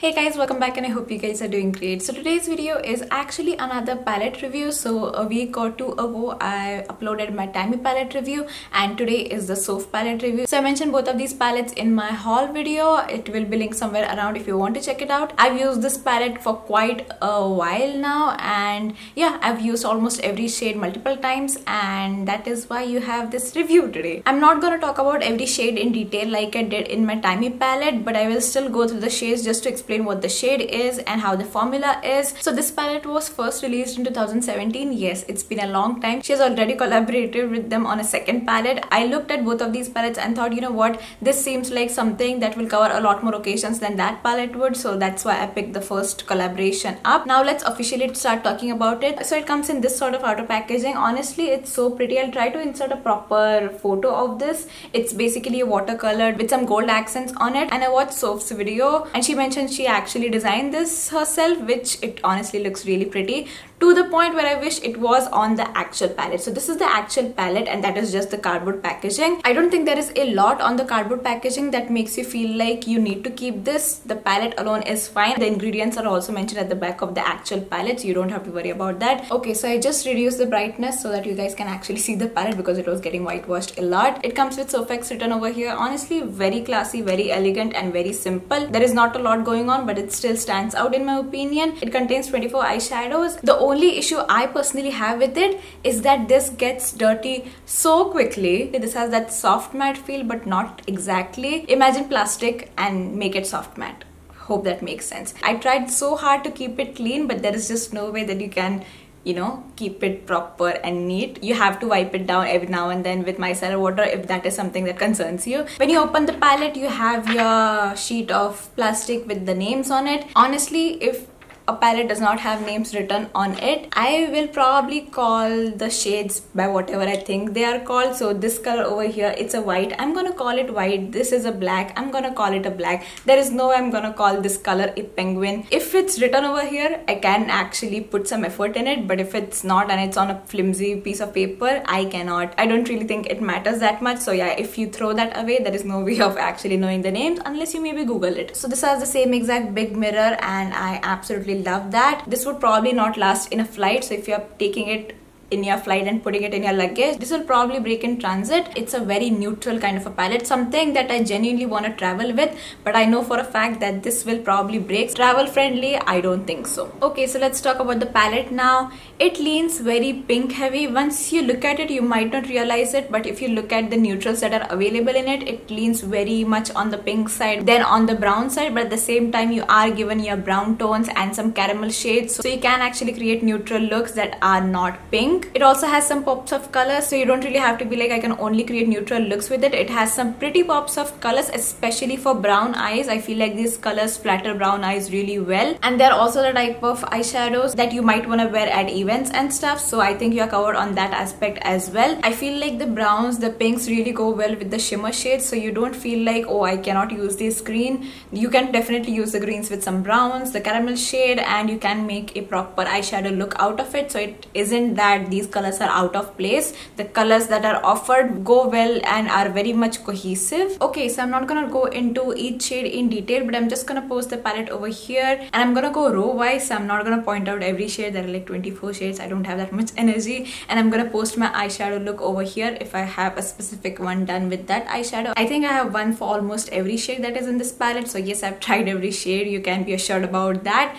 Hey guys, welcome back and I hope you guys are doing great. So today's video is actually another palette review. So a week or two ago I uploaded my Tammy palette review and today is the Soph palette review. So I mentioned both of these palettes in my haul video. It will be linked somewhere around if you want to check it out. I've used this palette for quite a while now and yeah, I've used almost every shade multiple times and that is why you have this review today. I'm not going to talk about every shade in detail like I did in my Tammy palette, but I will still go through the shades just to explain what the shade is and how the formula is. So this palette was first released in 2017. Yes, it's been a long time. She has already collaborated with them on a second palette. I looked at both of these palettes and thought, you know what, this seems like something that will cover a lot more occasions than that palette would, so that's why I picked the first collaboration up. Now let's officially start talking about it. So it comes in this sort of outer packaging. Honestly, it's so pretty. I'll try to insert a proper photo of this. It's basically a watercolor with some gold accents on it, and I watched Soph's video and she mentioned she actually designed this herself, which it honestly looks really pretty, to the point where I wish it was on the actual palette. So this is the actual palette and that is just the cardboard packaging. I don't think there is a lot on the cardboard packaging that makes you feel like you need to keep this. The palette alone is fine. The ingredients are also mentioned at the back of the actual palette, so you don't have to worry about that. Okay, so I just reduced the brightness so that you guys can actually see the palette because it was getting whitewashed a lot. It comes with Sophex written over here. Honestly, very classy, very elegant and very simple. There is not a lot going on, but it still stands out in my opinion. It contains 24 eyeshadows. The only issue I personally have with it is that this gets dirty so quickly. This has that soft matte feel, but not exactly. Imagine plastic and make it soft matte. Hope that makes sense. I tried so hard to keep it clean, but there is just no way that you can, you know, keep it proper and neat. You have to wipe it down every now and then with micellar water if that is something that concerns you. When you open the palette, you have your sheet of plastic with the names on it. Honestly, if a palette does not have names written on it, I will probably call the shades by whatever I think they are called. So this color over here, it's a white. I'm gonna call it white. This is a black. I'm gonna call it a black. There is no way I'm gonna call this color a penguin. If it's written over here, I can actually put some effort in it, but if it's not and it's on a flimsy piece of paper, I cannot. I don't really think it matters that much. So yeah, if you throw that away, there is no way of actually knowing the names unless you maybe Google it. So this has the same exact big mirror and I absolutely love that. This would probably not last in a flight, so if you're taking it in your flight and putting it in your luggage, this will probably break in transit. It's a very neutral kind of a palette, something that I genuinely want to travel with, but I know for a fact that this will probably break. Travel friendly, I don't think so. Okay, so let's talk about the palette now. It leans very pink heavy. Once you look at it, you might not realize it, but if you look at the neutrals that are available in it, it leans very much on the pink side than on the brown side, but at the same time you are given your brown tones and some caramel shades, so you can actually create neutral looks that are not pink. It also has some pops of colors, so you don't really have to be like I can only create neutral looks with it. It has some pretty pops of colors, especially for brown eyes. I feel like these colors flatter brown eyes really well, and they're also the type of eyeshadows that you might want to wear at events and stuff, so I think you're covered on that aspect as well. I feel like the browns, the pinks really go well with the shimmer shades, so you don't feel like, oh, I cannot use this green. You can definitely use the greens with some browns, the caramel shade, and you can make a proper eyeshadow look out of it. So it isn't that these colors are out of place. The colors that are offered go well and are very much cohesive. Okay, so I'm not gonna go into each shade in detail, but I'm just gonna post the palette over here and I'm gonna go row wise, so I'm not gonna point out every shade. There are like 24 shades. I don't have that much energy, and I'm gonna post my eyeshadow look over here if I have a specific one done with that eyeshadow. I think I have one for almost every shade that is in this palette, so yes, I've tried every shade. You can be assured about that.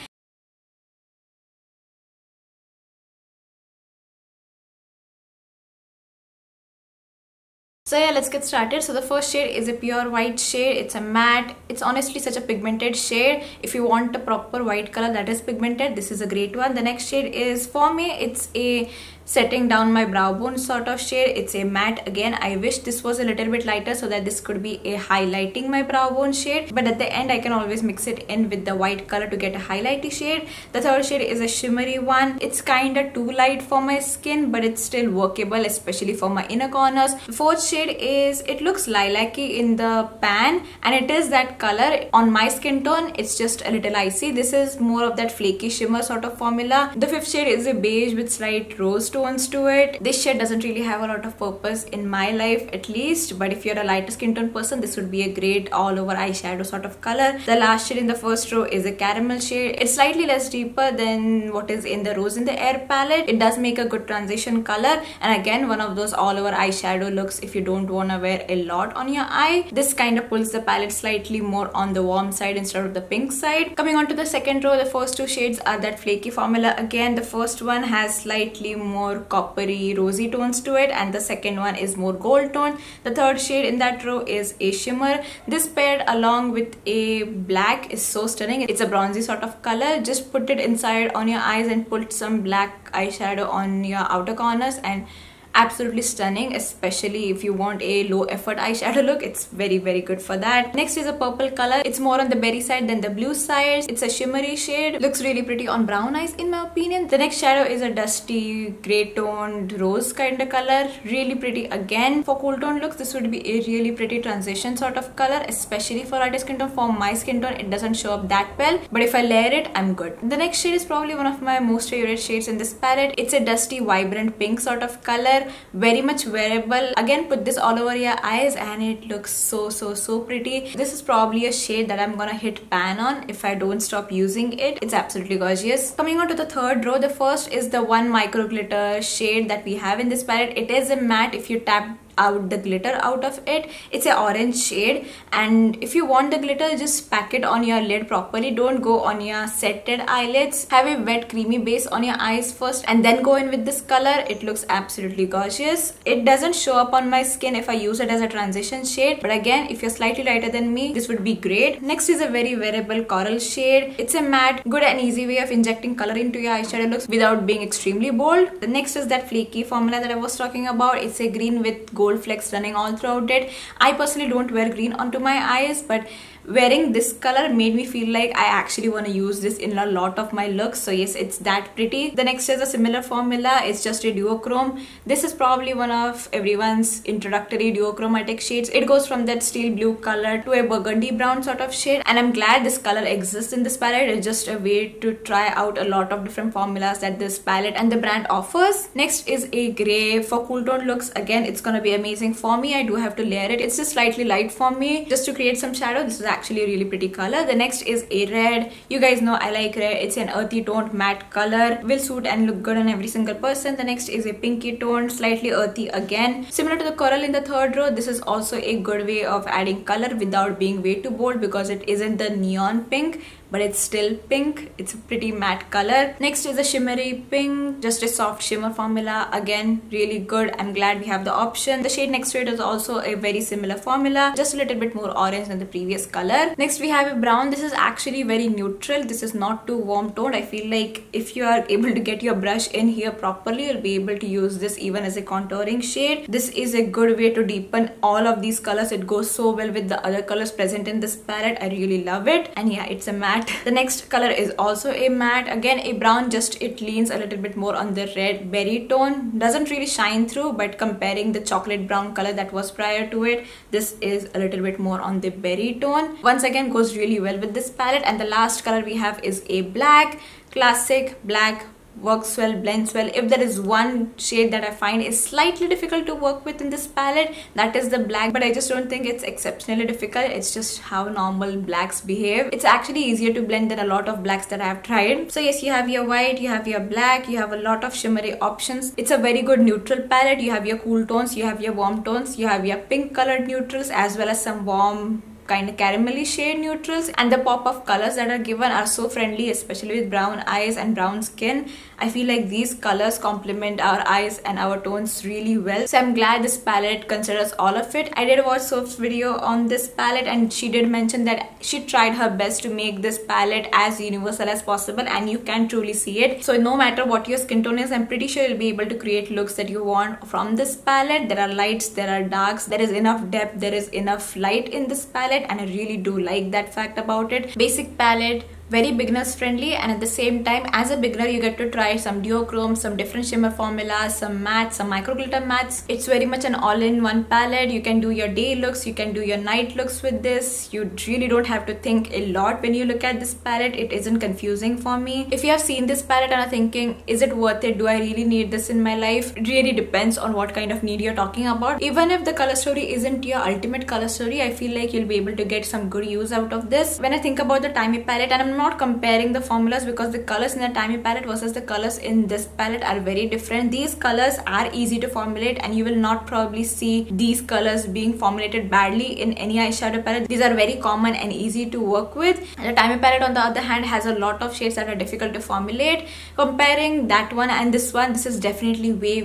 So yeah, let's get started. So the first shade is a pure white shade. It's a matte. It's honestly such a pigmented shade. If you want a proper white color that is pigmented, this is a great one. The next shade is, for me, it's a setting down my brow bone sort of shade. It's a matte. Again, I wish this was a little bit lighter so that this could be a highlighting my brow bone shade, but at the end I can always mix it in with the white color to get a highlighty shade. The third shade is a shimmery one. It's kind of too light for my skin, but it's still workable, especially for my inner corners. The fourth shade is, it looks lilac-y in the pan, and it is that color. On my skin tone, it's just a little icy. This is more of that flaky shimmer sort of formula. The fifth shade is a beige with slight rose tones to it. This shade doesn't really have a lot of purpose in my life at least, but if you're a lighter skin tone person, this would be a great all over eyeshadow sort of color. The last shade in the first row is a caramel shade. It's slightly less deeper than what is in the Rose in the Air palette. It does make a good transition color, and again one of those all over eyeshadow looks if you don't want to wear a lot on your eye. This kind of pulls the palette slightly more on the warm side instead of the pink side. Coming on to the second row, the first two shades are that flaky formula. Again, the first one has slightly more coppery rosy tones to it, and the second one is more gold tone. The third shade in that row is a shimmer. This paired along with a black is so stunning. It's a bronzy sort of color. Just put it inside on your eyes and put some black eyeshadow on your outer corners, and absolutely stunning, especially if you want a low effort eyeshadow look. It's very good for that. Next is a purple color. It's more on the berry side than the blue side. It's a shimmery shade. Looks really pretty on brown eyes in my opinion. The next shadow is a dusty gray toned rose kind of color. Really pretty again. For cool tone looks, this would be a really pretty transition sort of color, especially for lighter skin tone. For my skin tone, it doesn't show up that well, but if I layer it, I'm good. The next shade is probably one of my most favorite shades in this palette. It's a dusty vibrant pink sort of color. Very much wearable. Again, put this all over your eyes and it looks so pretty. This is probably a shade that I'm gonna hit pan on if I don't stop using it. It's absolutely gorgeous. Coming on to the third row, the first is the one micro glitter shade that we have in this palette. It is a matte. If you tap out the glitter out of it, it's an orange shade, and if you want the glitter, just pack it on your lid properly. Don't go on your setted eyelids. Have a wet creamy base on your eyes first and then go in with this color. It looks absolutely gorgeous. It doesn't show up on my skin if I use it as a transition shade, but again, if you're slightly lighter than me, this would be great. Next is a very wearable coral shade. It's a matte, good and easy way of injecting color into your eyeshadow looks without being extremely bold. The next is that flaky formula that I was talking about. It's a green with gold flecks running all throughout it. I personally don't wear green onto my eyes, but wearing this color made me feel like I actually want to use this in a lot of my looks. So yes, it's that pretty. The next is a similar formula. It's just a duochrome. This is probably one of everyone's introductory duochromatic shades. It goes from that steel blue color to a burgundy brown sort of shade, and I'm glad this color exists in this palette. It's just a way to try out a lot of different formulas that this palette and the brand offers. Next is a gray for cool tone looks. Again, it's gonna be amazing for me. I do have to layer it. It's just slightly light for me just to create some shadow. This is actually a really pretty color. The next is a red. You guys know I like red. It's an earthy toned matte color. Will suit and look good on every single person. The next is a pinky tone, slightly earthy again. Similar to the coral in the third row, this is also a good way of adding color without being way too bold because it isn't the neon pink, but it's still pink. It's a pretty matte color. Next is a shimmery pink, just a soft shimmer formula. Again, really good. I'm glad we have the option. The shade next to it is also a very similar formula, just a little bit more orange than the previous color. Next we have a brown. This is actually very neutral. This is not too warm toned. I feel like if you are able to get your brush in here properly, you'll be able to use this even as a contouring shade. This is a good way to deepen all of these colors. It goes so well with the other colors present in this palette. I really love it. And yeah, it's a matte. The next color is also a matte. Again, a brown, just it leans a little bit more on the red berry tone. Doesn't really shine through, but comparing the chocolate brown color that was prior to it, this is a little bit more on the berry tone. Once again, goes really well with this palette. And the last color we have is a black. Classic black, works well, blends well. If there is one shade that I find is slightly difficult to work with in this palette, that is the black, but I just don't think it's exceptionally difficult. It's just how normal blacks behave. It's actually easier to blend than a lot of blacks that I have tried. So yes, you have your white, you have your black, you have a lot of shimmery options. It's a very good neutral palette. You have your cool tones, you have your warm tones, you have your pink colored neutrals, as well as some warm kind of caramelly shade neutrals, and the pop of colors that are given are so friendly, especially with brown eyes and brown skin. I feel like these colors complement our eyes and our tones really well. So I'm glad this palette considers all of it. I did watch Soph's video on this palette, and she did mention that she tried her best to make this palette as universal as possible, and you can truly see it. So no matter what your skin tone is, I'm pretty sure you'll be able to create looks that you want from this palette. There are lights, there are darks, there is enough depth, there is enough light in this palette, and I really do like that fact about it. Basic palette, very beginners friendly, and at the same time as a beginner you get to try some duochrome, some different shimmer formulas, some mattes, some micro glitter mattes. It's very much an all-in-one palette. You can do your day looks, you can do your night looks with this. You really don't have to think a lot when you look at this palette. It isn't confusing for me. If you have seen this palette and are thinking, is it worth it, do I really need this in my life, it really depends on what kind of need you're talking about. Even if the color story isn't your ultimate color story, I feel like you'll be able to get some good use out of this. When I think about the Timey palette, and I'm not comparing the formulas because the colors in the Timey palette versus the colors in this palette are very different. These colors are easy to formulate and you will not probably see these colors being formulated badly in any eyeshadow palette. These are very common and easy to work with. And the Timey palette on the other hand has a lot of shades that are difficult to formulate. Comparing that one and this one, this is definitely way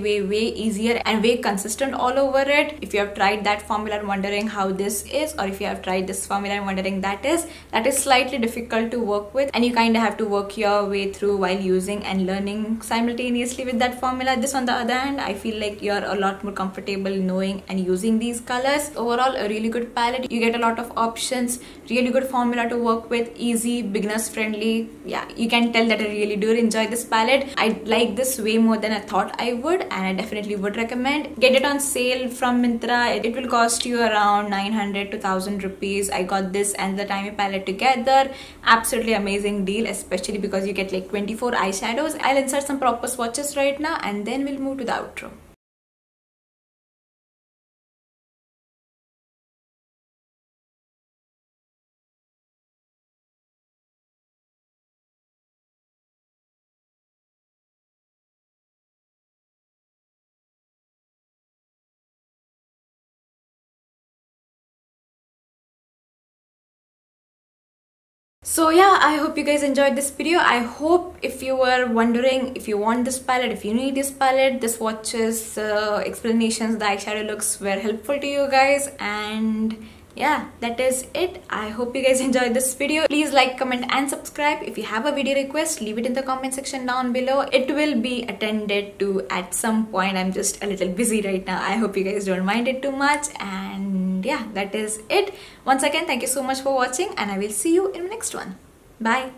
easier and way consistent all over it. If you have tried that formula and wondering how this is, or if you have tried this formula and wondering that is slightly difficult to work with, and you kind of have to work your way through while using and learning simultaneously with that formula. This on the other hand, I feel like you're a lot more comfortable knowing and using these colors. Overall, a really good palette. You get a lot of options, really good formula to work with, easy, beginners friendly. Yeah, you can tell that I really do enjoy this palette. I like this way more than I thought I would, and I definitely would recommend. Get it on sale from Myntra. It will cost you around 900 to 1000 rupees. I got this and the Timey palette together. Absolutely amazing deal, especially because you get like 24 eyeshadows. I'll insert some proper swatches right now and then we'll move to the outro. So yeah, I hope you guys enjoyed this video. I hope if you were wondering if you want this palette, if you need this palette, the swatches, explanations, the eyeshadow looks were helpful to you guys. And yeah, that is it. I hope you guys enjoyed this video. Please like, comment and subscribe. If you have a video request, leave it in the comment section down below. It will be attended to at some point. I'm just a little busy right now. I hope you guys don't mind it too much. And yeah, that is it. Once again, thank you so much for watching and I will see you in the next one. Bye.